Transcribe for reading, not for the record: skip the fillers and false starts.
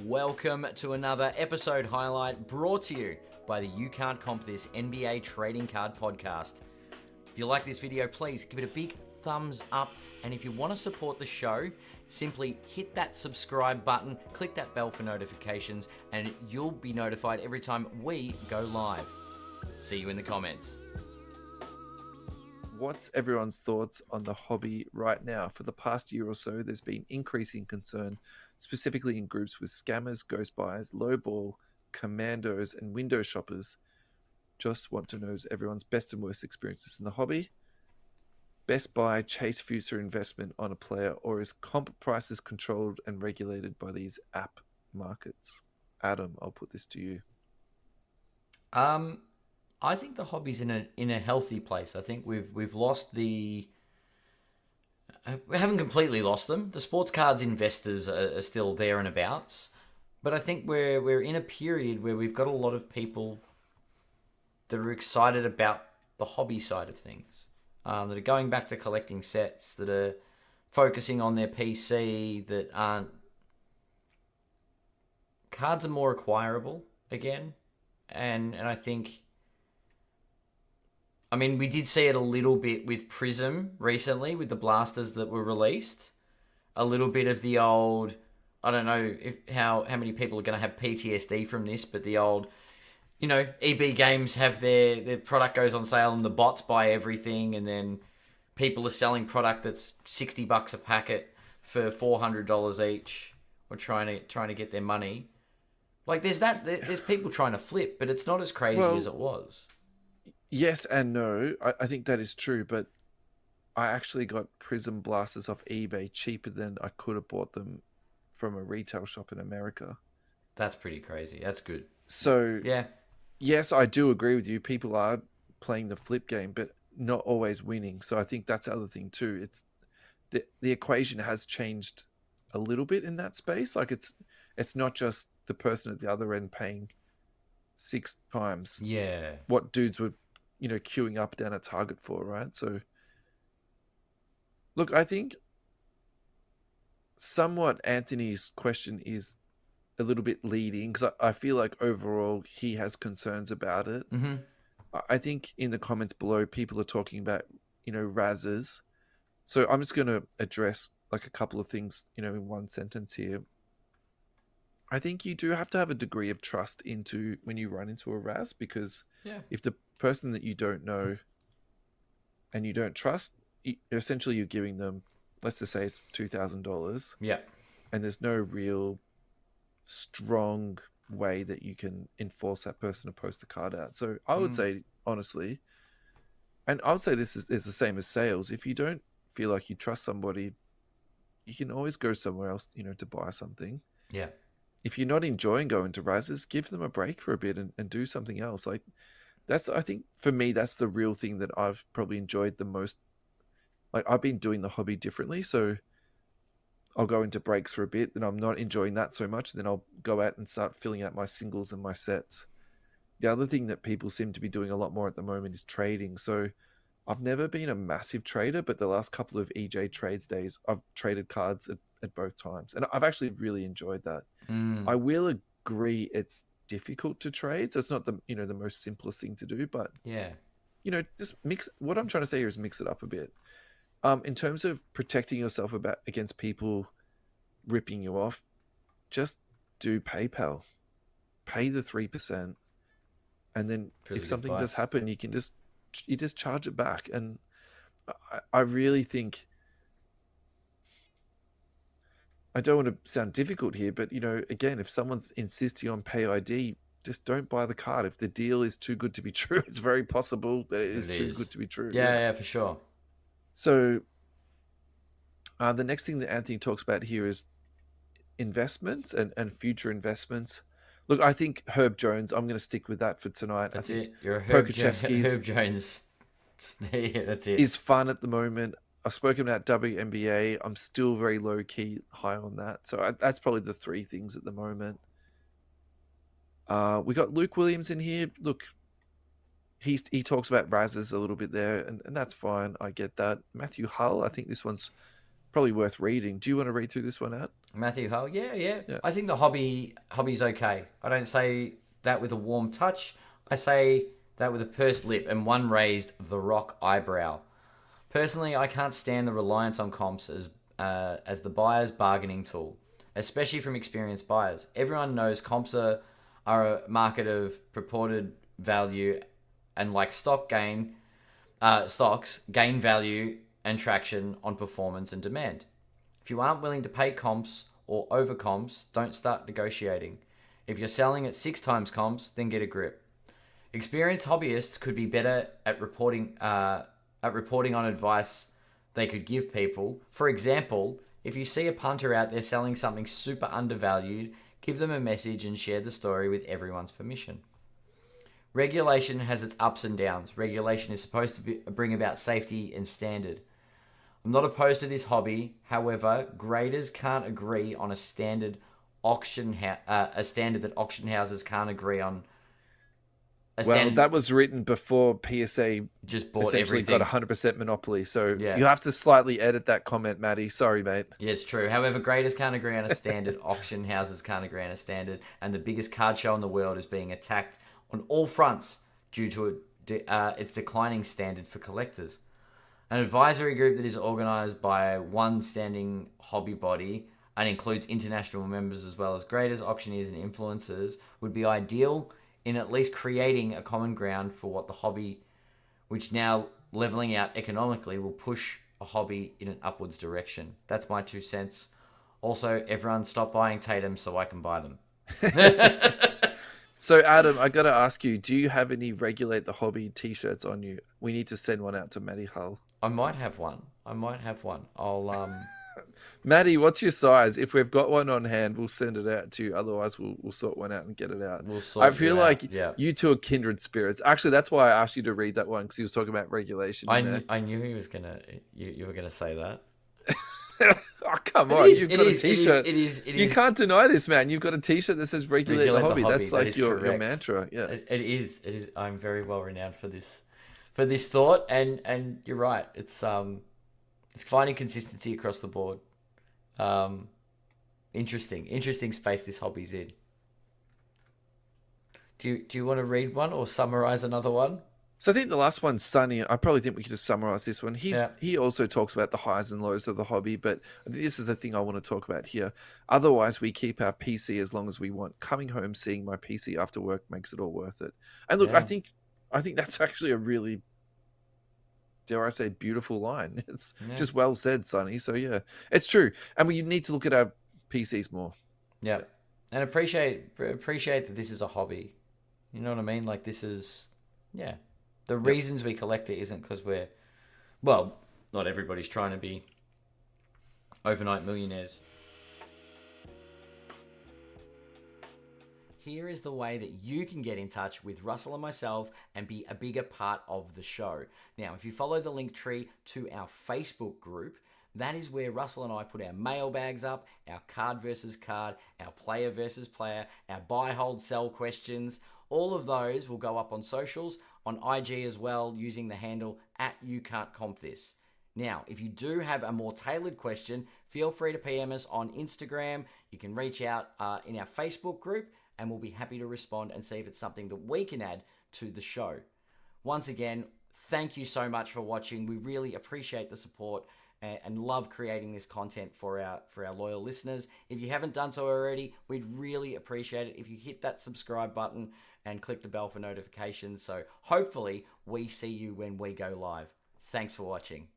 Welcome to another episode highlight brought to you by the You Can't Comp This NBA Trading Card Podcast. If you like this video, please give it a big thumbs up. And if you want to support the show, simply hit that subscribe button, click that bell for notifications, and you'll be notified every time we go live. See you in the comments. What's everyone's thoughts on the hobby right now? For the past year or so, there's been increasing concern, specifically in groups with scammers, ghost buyers, lowball, commandos, and window shoppers. Just want to know everyone's best and worst experiences in the hobby. Best buy, chase future investment on a player, or is comp prices controlled and regulated by these app markets? Adam, I'll put this to you. I think the hobby's in a healthy place. I think we've lost we haven't completely lost them. The sports cards investors are still there and abouts, but I think we're in a period where we've got a lot of people that are excited about the hobby side of things, that are going back to collecting sets, that are focusing on their PC, that aren't. Cards are more acquirable again, and I think. I mean, we did see it a little bit with Prism recently, with the blasters that were released. A little bit of the old, I don't know how many people are going to have PTSD from this, but the old, EB Games have their product goes on sale and the bots buy everything, and then people are selling product that's $60 a packet for $400 each, or trying to get their money. Like there's people trying to flip, but it's not as crazy as it was. Yes and no. I think that is true, but I actually got Prism blasters off eBay cheaper than I could have bought them from a retail shop in America. That's pretty crazy. That's good. So, yeah. Yes, I do agree with you. People are playing the flip game, but not always winning. So I think that's the other thing too. It's the equation has changed a little bit in that space. Like it's not just the person at the other end paying 6 times what dudes were queuing up down a Target for, right? So, look, I think somewhat Anthony's question is a little bit leading, because I feel like overall he has concerns about it. Mm-hmm. I think in the comments below, people are talking about, razzes. So I'm just going to address like a couple of things, in one sentence here. I think you do have to have a degree of trust into when you run into a Raz, because if the person that you don't know and you don't trust, essentially you're giving them, let's just say it's $2,000. Yeah. And there's no real strong way that you can enforce that person to post the card out. So I would say, honestly, and I would say this is the same as sales. If you don't feel like you trust somebody, you can always go somewhere else, to buy something. Yeah. If you're not enjoying going to Razzes, give them a break for a bit and do something else. Like I think for me, that's the real thing that I've probably enjoyed the most. Like I've been doing the hobby differently. So I'll go into breaks for a bit, then I'm not enjoying that so much. Then I'll go out and start filling out my singles and my sets. The other thing that people seem to be doing a lot more at the moment is trading. So I've never been a massive trader, but the last couple of EJ Trades days, I've traded cards at both times. And I've actually really enjoyed that. I will agree it's difficult to trade. So it's not the most simplest thing to do, but just mix. What I'm trying to say here is mix it up a bit. In terms of protecting yourself against people ripping you off, just do PayPal, pay the 3%, and then if something does happen, you just charge it back. And I really think, I don't want to sound difficult here, but again, if someone's insisting on Pay ID, just don't buy the card. If the deal is too good to be true, it's very possible that it is too good to be true. Yeah, for sure. So the next thing that Anthony talks about here is investments and future investments. Look, I think Herb Jones, I'm going to stick with that for tonight. That's I think it. You're a Herb Jones. Yeah, that's it. Is fun at the moment. I've spoken about WNBA. I'm still very low key high on that. So that's probably the 3 things at the moment. We got Luke Williams in here. Look, he talks about Razzes a little bit there, and that's fine. I get that. Matthew Hull, I think this one's probably worth reading. Do you want to read through this one out? Matthew Hull, yeah. Yeah. I think the hobby's okay. I don't say that with a warm touch. I say that with a pursed lip and one raised the rock eyebrow. Personally, I can't stand the reliance on comps as the buyer's bargaining tool, especially from experienced buyers. Everyone knows comps are a market of purported value, and like stocks gain value and traction on performance and demand. If you aren't willing to pay comps or over comps, don't start negotiating. If you're selling at 6 times comps, then get a grip. Experienced hobbyists could be better at reporting on advice they could give people. For example, if you see a punter out there selling something super undervalued, give them a message and share the story with everyone's permission. Regulation has its ups and downs. Regulation is supposed to bring about safety and standard. I'm not opposed to this hobby. However, graders can't agree on a standard a standard that auction houses can't agree on. Well, that was written before PSA just bought essentially everything. got 100% monopoly. So Yeah. you have to slightly edit that comment, Matty. Sorry, mate. Yeah, it's true. However, graders can't agree on a standard, auction houses can't agree on a standard, and the biggest card show in the world is being attacked on all fronts due to its declining standard for collectors. An advisory group that is organised by one standing hobby body and includes international members as well as graders, auctioneers, and influencers would be ideal in at least creating a common ground for what the hobby, which now levelling out economically, will push a hobby in an upwards direction. That's my 2 cents. Also, everyone stop buying Tatum so I can buy them. So, Adam, I got to ask you, do you have any Regulate the Hobby t-shirts on you? We need to send one out to Matty Hull. I might have one. I'll Matty, what's your size? If we've got one on hand, we'll send it out to you. Otherwise, we'll sort one out and get it out. I feel like you two are kindred spirits. Actually, that's why I asked you to read that one, because he was talking about regulation. I knew he was gonna. You were gonna say that. Oh, come on. You've got a t-shirt. It is. You can't deny this, man. You've got a t-shirt that says Regulate the Hobby. That's like your mantra. Yeah. It is. I'm very well renowned for this thought, and you're right. It's finding consistency across the board. Interesting space this hobby's in. Do you want to read one or summarize another one? So I think the last one's Sunny. I probably think we could just summarize this one. He also talks about the highs and lows of the hobby, but I think this is the thing I want to talk about here. Otherwise, we keep our PC as long as we want. Coming home, seeing my PC after work makes it all worth it. And look, I think that's actually a really, dare I say, beautiful line. It's just well said, Sonny. So yeah, it's true. And we need to look at our PCs more. Yeah. And appreciate that this is a hobby. You know what I mean? Like, this is, the reasons we collect it isn't because not everybody's trying to be overnight millionaires. Here is the way that you can get in touch with Russell and myself and be a bigger part of the show. Now, if you follow the link tree to our Facebook group, that is where Russell and I put our mailbags up, our card versus card, our player versus player, our buy, hold, sell questions. All of those will go up on socials, on IG as well, using the handle @YouCan'tCompThis. Now, if you do have a more tailored question, feel free to PM us on Instagram. You can reach out in our Facebook group, and we'll be happy to respond and see if it's something that we can add to the show. Once again, thank you so much for watching. We really appreciate the support and love creating this content for our loyal listeners. If you haven't done so already, we'd really appreciate it if you hit that subscribe button and click the bell for notifications. So hopefully we see you when we go live. Thanks for watching.